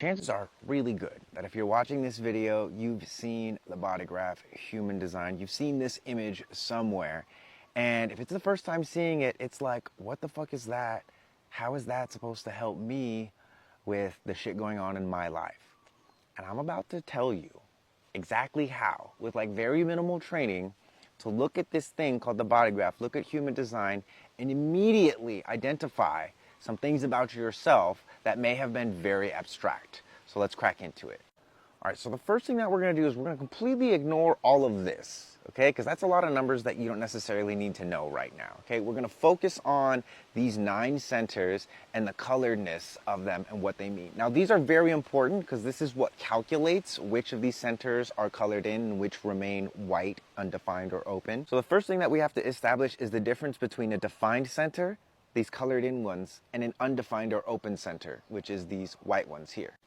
Chances are really good that if you're watching this video, you've seen the bodygraph human design. You've seen this image somewhere. And if it's the first time seeing it, it's like, what the fuck is that? How is that supposed to help me with the shit going on in my life? And I'm about to tell you exactly how, with like very minimal training, to look at this thing called the bodygraph, look at human design, and immediately identify some things about yourself that may have been very abstract. So let's crack into it. All right, so the first thing that we're going to do is we're going to completely ignore all of this, okay? Because that's a lot of numbers that you don't necessarily need to know right now, okay? We're going to focus on these 9 centers and the coloredness of them and what they mean. Now, these are very important because this is what calculates which of these centers are colored in and which remain white, undefined, or open. So the first thing that we have to establish is the difference between a defined center, these colored in ones, and an undefined or open center, which is these white ones here.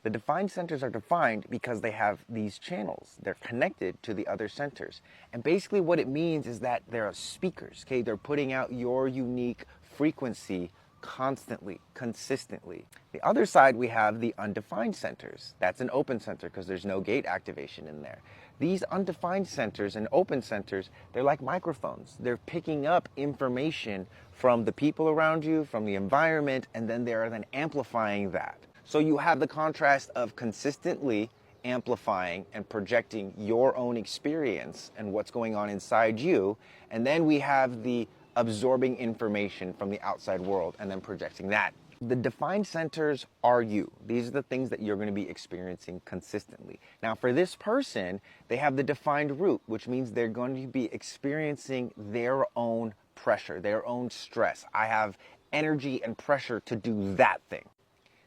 The defined centers are defined because they have these channels. They're connected to the other centers. And basically what it means is that they're speakers, okay? They're putting out your unique frequency constantly, consistently. The other side, we have the undefined centers. That's an open center because there's no gate activation in there. These undefined centers and open centers, they're like microphones. They're picking up information from the people around you, from the environment, and then they're then amplifying that. So you have the contrast of consistently amplifying and projecting your own experience and what's going on inside you. And then we have the absorbing information from the outside world and then projecting that. The defined centers are you. These are the things that you're going to be experiencing consistently. Now, for this person, they have the defined root, which means they're going to be experiencing their own pressure, their own stress. I have energy and pressure to do that thing.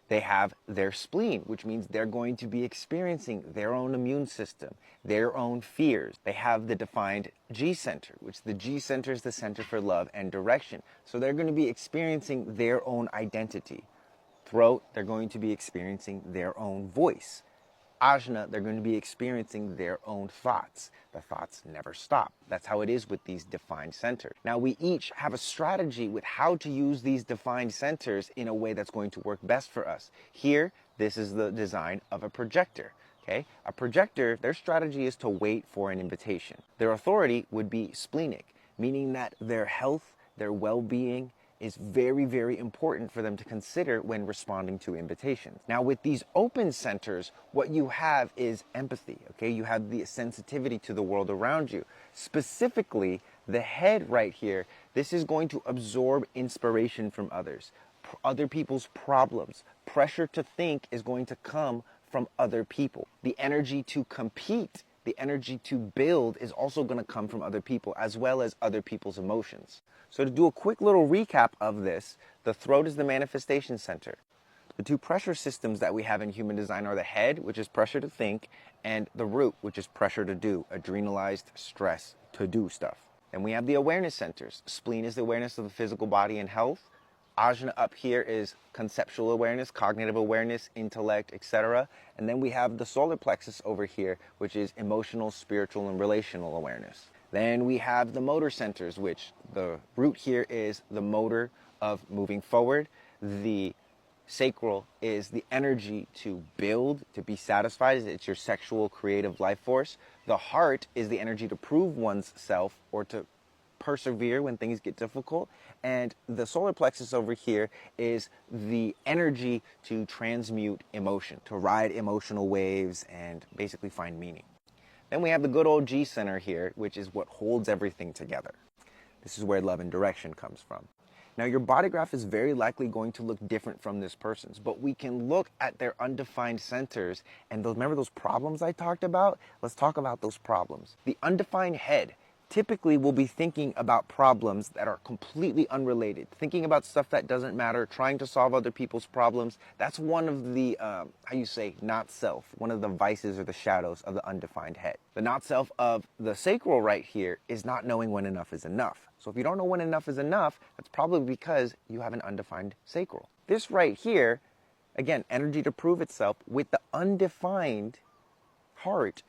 They have their spleen, which means they're going to be experiencing their own immune system, their own fears. They have the defined G center, which the G center is the center for love and direction. So they're going to be experiencing their own identity. Throat, they're going to be experiencing their own voice. Ajna, they're going to be experiencing their own thoughts. The thoughts never stop. That's how it is with these defined centers. Now, we each have a strategy with how to use these defined centers in a way that's going to work best for us. Here, this is the design of a projector. Okay? A projector, their strategy is to wait for an invitation. Their authority would be splenic, meaning that their health, their well-being, is very, very important for them to consider when responding to invitations. Now, with these open centers, what you have is empathy, okay? You have the sensitivity to the world around you. Specifically, the head right here, this is going to absorb inspiration from others, other people's problems. Pressure to think is going to come from other people. The energy to compete, the energy to build is also going to come from other people, as well as other people's emotions. So to do a quick little recap of this, the throat is the manifestation center. The 2 pressure systems that we have in human design are the head, which is pressure to think, and the root, which is pressure to do, adrenalized stress to do stuff. Then we have the awareness centers. Spleen is the awareness of the physical body and health. Ajna up here is conceptual awareness, cognitive awareness, intellect, etc. And then we have the solar plexus over here, which is emotional, spiritual, and relational awareness. Then we have the motor centers, which the root here is the motor of moving forward. The sacral is the energy to build, to be satisfied. It's your sexual, creative life force. The heart is the energy to prove one's self or to persevere when things get difficult. And the solar plexus over here is the energy to transmute emotion, to ride emotional waves and basically find meaning. Then we have the good old G center here, which is what holds everything together. This is where love and direction comes from. Now, your body graph is very likely going to look different from this person's, but we can look at their undefined centers. And remember those problems I talked about? Let's talk about those problems. The undefined head typically will be thinking about problems that are completely unrelated, thinking about stuff that doesn't matter, trying to solve other people's problems. That's one of the, not self, one of the vices or the shadows of the undefined head. The not self of the sacral right here is not knowing when enough is enough. So if you don't know when enough is enough, that's probably because you have an undefined sacral. This right here, again, energy to prove itself. With the undefined heart,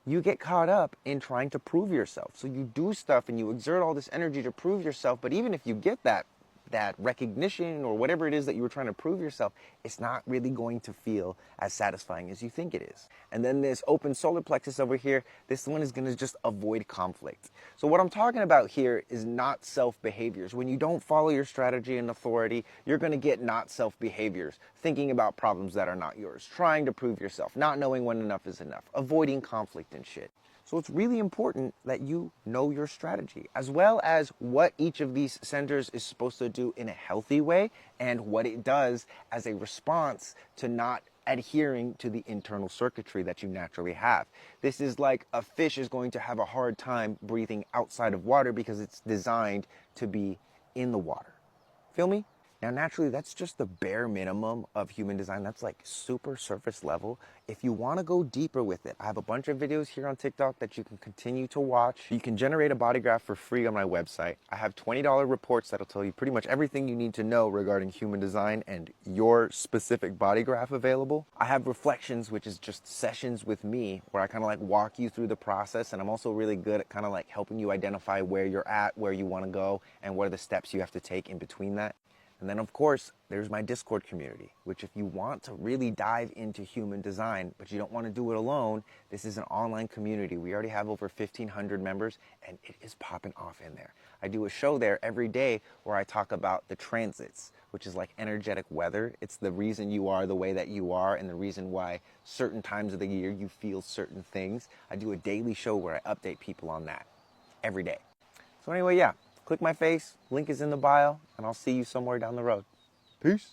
you get caught up in trying to prove yourself. So you do stuff and you exert all this energy to prove yourself, but even if you get that that recognition or whatever it is that you were trying to prove yourself, it's not really going to feel as satisfying as you think it is. And then this open solar plexus over here, this one is going to just avoid conflict. So what I'm talking about here is not self behaviors. When you don't follow your strategy and authority, you're going to get not self behaviors, thinking about problems that are not yours, trying to prove yourself, not knowing when enough is enough, avoiding conflict and shit. So it's really important that you know your strategy, as well as what each of these centers is supposed to do in a healthy way and what it does as a response to not adhering to the internal circuitry that you naturally have. This is like a fish is going to have a hard time breathing outside of water because it's designed to be in the water. Feel me? Now, naturally, that's just the bare minimum of human design. That's like super surface level. If you want to go deeper with it, I have a bunch of videos here on TikTok that you can continue to watch. You can generate a body graph for free on my website. I have $20 reports that'll tell you pretty much everything you need to know regarding human design and your specific body graph available. I have reflections, which is just sessions with me where I kind of like walk you through the process. And I'm also really good at kind of like helping you identify where you're at, where you want to go, and what are the steps you have to take in between that. And then, of course, there's my Discord community, which if you want to really dive into human design, but you don't want to do it alone, this is an online community. We already have over 1,500 members, and it is popping off in there. I do a show there every day where I talk about the transits, which is like energetic weather. It's the reason you are the way that you are and the reason why certain times of the year you feel certain things. I do a daily show where I update people on that every day. So anyway, yeah. Click my face, link is in the bio, and I'll see you somewhere down the road. Peace.